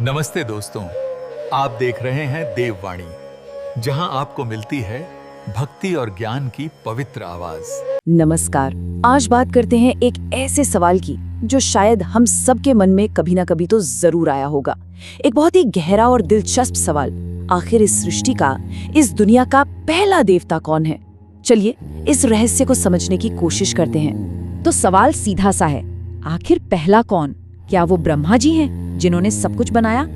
नमस्ते दोस्तों, आप देख रहे हैं देववाणी, जहां आपको मिलती है भक्ति और ज्ञान की पवित्र आवाज। नमस्कार। आज बात करते हैं एक ऐसे सवाल की जो शायद हम सबके मन में कभी ना कभी तो जरूर आया होगा। एक बहुत ही गहरा और दिलचस्प सवाल, आखिर इस सृष्टि का, इस दुनिया का पहला देवता कौन है? चलिए इस रहस्य को समझने की कोशिश करते हैं। तो सवाल सीधा सा है, आखिर पहला कौन? क्या वो ब्रह्मा जी हैं जिन्होंने सब कुछ बनाया,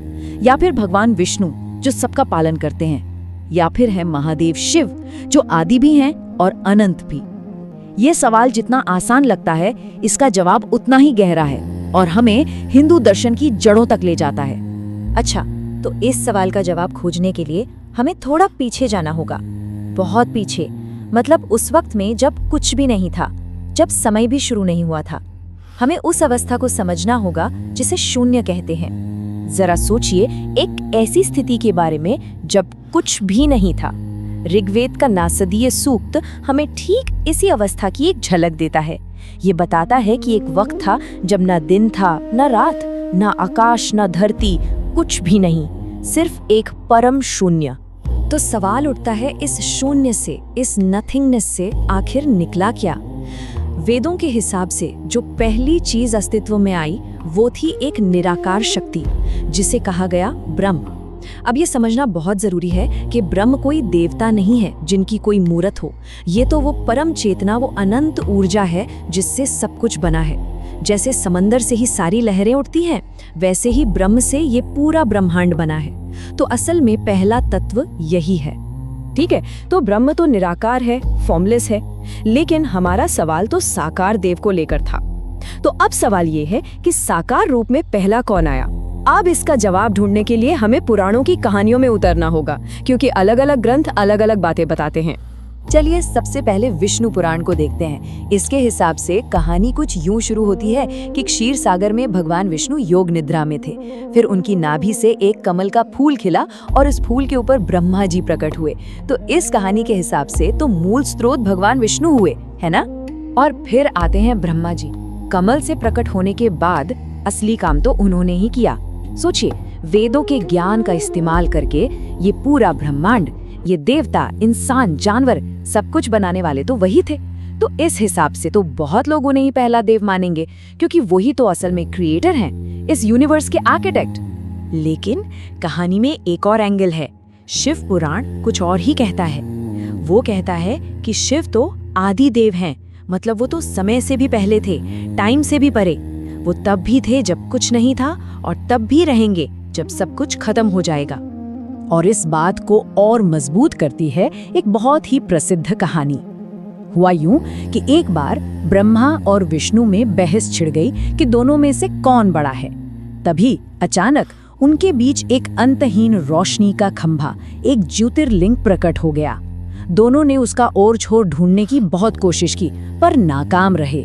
या फिर भगवान विष्णु जो सबका पालन करते हैं, या फिर है महादेव शिव जो आदि भी हैं और अनंत भी? ये सवाल जितना आसान लगता है, इसका जवाब उतना ही गहरा है और हमें हिंदू दर्शन की जड़ों तक ले जाता है। अच्छा, तो इस सवाल का जवाब खोजने के लिए हमें थोड़ा पीछे जाना होगा, बहुत पीछे। मतलब उस वक्त में जब कुछ भी नहीं था, जब समय भी शुरू नहीं हुआ था। हमें उस अवस्था को समझना होगा जिसे शून्य कहते हैं। जरा सोचिए एक ऐसी स्थिति के बारे में जब कुछ भी नहीं था। ऋग्वेद का नासदीय सूक्त हमें ठीक इसी अवस्था की एक झलक देता है। ये बताता है कि एक वक्त था जब न दिन था, न रात, न आकाश, न धरती, कुछ भी नहीं, सिर्फ एक परम शून्य। तो सवाल उठता है, इस शून्य से, इस नथिंगनेस से आखिर निकला क्या? वेदों के हिसाब से जो पहली चीज अस्तित्व में आई वो थी एक निराकार शक्ति जिसे कहा गया ब्रह्म। अब ये समझना बहुत जरूरी है कि ब्रह्म कोई देवता नहीं है जिनकी कोई मूर्त हो। ये तो वो परम चेतना, वो अनंत ऊर्जा है जिससे सब कुछ बना है। जैसे समंदर से ही सारी लहरें उठती हैं, वैसे ही ब्रह्म से ये पूरा ब्रह्मांड बना है। तो असल में पहला तत्व यही है। ठीक है, तो ब्रह्म तो निराकार है, फॉर्मलेस है, लेकिन हमारा सवाल तो साकार देव को लेकर था। तो अब सवाल ये है कि साकार रूप में पहला कौन आया? अब इसका जवाब ढूंढने के लिए हमें पुराणों की कहानियों में उतरना होगा, क्योंकि अलग अलग ग्रंथ अलग अलग बातें बताते हैं। चलिए सबसे पहले विष्णु पुराण को देखते हैं। इसके हिसाब से कहानी कुछ यूं शुरू होती है कि क्षीर सागर में भगवान विष्णु योग निद्रा में थे। फिर उनकी नाभि से एक कमल का फूल खिला और उस फूल के ऊपर ब्रह्मा जी प्रकट हुए। तो इस कहानी के हिसाब से तो मूल स्रोत भगवान विष्णु हुए, है ना? और फिर आते हैं ब्रह्मा जी। कमल से प्रकट होने के बाद असली काम तो उन्होंने ही किया। सोचिए, वेदों के ज्ञान का इस्तेमाल करके ये पूरा ब्रह्मांड, ये देवता, इंसान, जानवर, सब कुछ बनाने वाले तो वही थे। तो इस हिसाब से तो बहुत लोग उन्हें ही पहला देव मानेंगे, क्योंकि वही तो असल में क्रिएटर हैं, इस यूनिवर्स के आर्किटेक्ट। लेकिन कहानी में एक और एंगल है। शिव पुराण कुछ और ही कहता है। वो कहता है कि शिव तो आदि देव हैं, मतलब वो तो समय से भी पहले थे, टाइम से भी परे। वो तब भी थे जब कुछ नहीं था, और तब भी रहेंगे जब सब कुछ खत्म हो जाएगा। और इस बात को और मजबूत करती है एक बहुत ही प्रसिद्ध कहानी। हुआ यूं कि एक बार ब्रह्मा और विष्णु में बहस छिड़ गई कि दोनों में से कौन बड़ा है। तभी अचानक उनके बीच एक अंतहीन रोशनी का खंभा, एक ज्योतिर्लिंग प्रकट हो गया। दोनों ने उसका ओर छोर ढूंढने की बहुत कोशिश की, पर नाकाम रहे।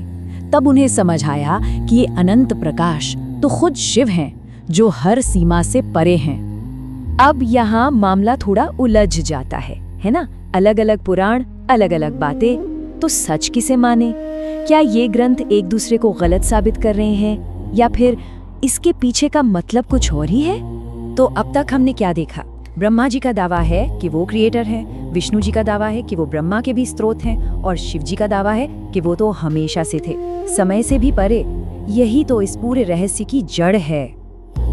तब उन्हें समझ आया कि ये अनंत प्रकाश तो खुद शिव हैं, जो हर सीमा से परे हैं। अब यहाँ मामला थोड़ा उलझ जाता है ना? अलग अलग पुराण, अलग अलग बातें, तो सच किसे माने? क्या ये ग्रंथ एक दूसरे को गलत साबित कर रहे हैं, या फिर इसके पीछे का मतलब कुछ और ही है? तो अब तक हमने क्या देखा? ब्रह्मा जी का दावा है कि वो क्रिएटर है, विष्णु जी का दावा है कि वो ब्रह्मा के भी स्रोत हैं, और शिव जी का दावा है कि वो तो हमेशा से थे, समय से भी परे। यही तो इस पूरे रहस्य की जड़ है।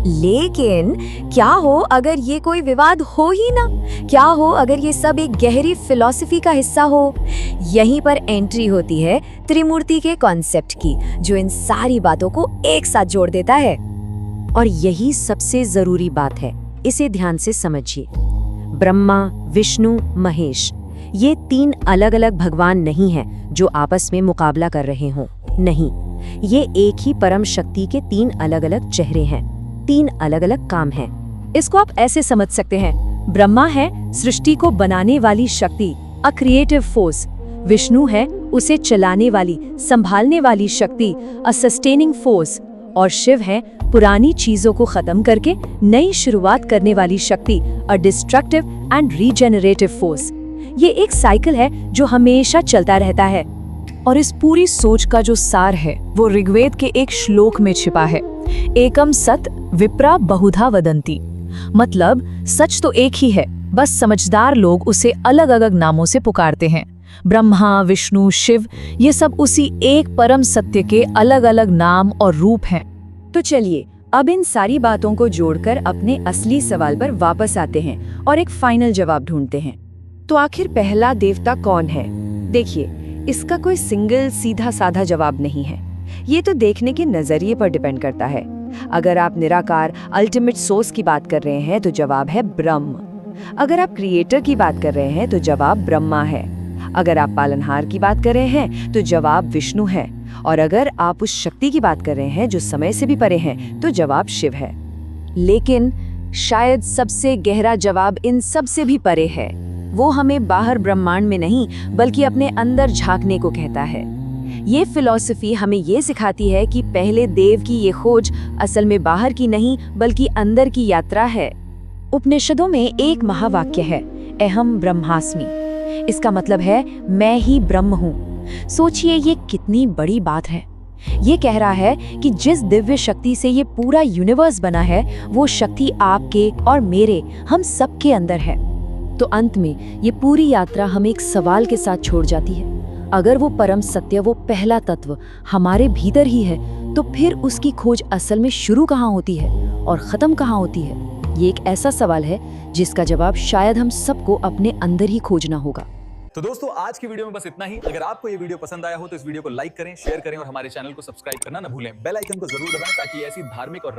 लेकिन क्या हो अगर ये कोई विवाद हो ही ना? क्या हो अगर ये सब एक गहरी फिलॉसफी का हिस्सा हो? यहीं पर एंट्री होती है त्रिमूर्ति के कॉन्सेप्ट की, जो इन सारी बातों को एक साथ जोड़ देता है। और यही सबसे जरूरी बात है, इसे ध्यान से समझिए। ब्रह्मा, विष्णु, महेश, ये तीन अलग अलग भगवान नहीं हैं जो आपस में मुकाबला कर रहे हों। नहीं, ये एक ही परम शक्ति के तीन अलग अलग चेहरे हैं, तीन अलग अलग काम हैं। इसको आप ऐसे समझ सकते हैं, ब्रह्मा है सृष्टि को बनाने वाली शक्ति, अ क्रिएटिव फोर्स। विष्णु है उसे चलाने वाली, संभालने वाली शक्ति, अ सस्टेनिंग फोर्स। और शिव है पुरानी चीजों को खत्म करके नई शुरुआत करने वाली शक्ति, अ डिस्ट्रक्टिव एंड रीजेनरेटिव फोर्स। ये एक साइकिल है जो हमेशा चलता रहता है। और इस पूरी सोच का जो सार है वो ऋग्वेद के एक श्लोक में छिपा है। एकम सत विप्रा बहुधा वदंती, मतलब सच तो एक ही है, बस समझदार लोग उसे अलग अलग नामों से पुकारते हैं। ब्रह्मा, विष्णु, शिव, ये सब उसी एक परम सत्य के अलग अलग नाम और रूप हैं। तो चलिए अब इन सारी बातों को जोड़कर अपने असली सवाल पर वापस आते हैं और एक फाइनल जवाब ढूंढते हैं। तो आखिर पहला देवता कौन है? देखिए, इसका कोई सिंगल सीधा साधा जवाब नहीं है। ये तो देखने के नजरिए पर डिपेंड करता है। अगर आप निराकार अल्टीमेट सोर्स की बात कर रहे हैं तो जवाब है ब्रह्म। अगर आप क्रिएटर की बात कर रहे हैं तो जवाब ब्रह्मा है। अगर आप पालनहार की बात कर रहे हैं तो जवाब विष्णु है। और अगर आप उस शक्ति की बात कर रहे हैं जो समय से भी परे है तो जवाब शिव है। लेकिन शायद सबसे गहरा जवाब इन सब से भी परे है। वो हमें बाहर ब्रह्मांड में नहीं बल्कि अपने अंदर झांकने को कहता है। ये फिलॉसफी हमें ये सिखाती है कि पहले देव की ये खोज असल में बाहर की नहीं बल्कि अंदर की यात्रा है। उपनिषदों में एक महावाक्य है, अहम ब्रह्मास्मि। इसका मतलब है मैं ही ब्रह्म हूँ। सोचिए ये कितनी बड़ी बात है। ये कह रहा है कि जिस दिव्य शक्ति से ये पूरा यूनिवर्स बना है वो शक्ति आपके और मेरे, हम सबके अंदर है। तो अंत में ये पूरी यात्रा हमें एक सवाल के साथ छोड़ जाती है। अगर वो परम सत्य, वो पहला तत्व हमारे भीतर ही है तो फिर उसकी खोज असल में शुरू कहाँ होती है और खत्म कहाँ होती है? ये एक ऐसा सवाल है जिसका जवाब शायद हम सबको अपने अंदर ही खोजना होगा। तो दोस्तों, आज की वीडियो में बस इतना ही। अगर आपको ये वीडियो पसंद आया हो तो इस वीडियो को लाइक करें, शेयर करें और हमारे चैनल को सब्सक्राइब करना न भूलें। बेल आइकन को जरूर दबाएं ताकि ऐसी धार्मिक और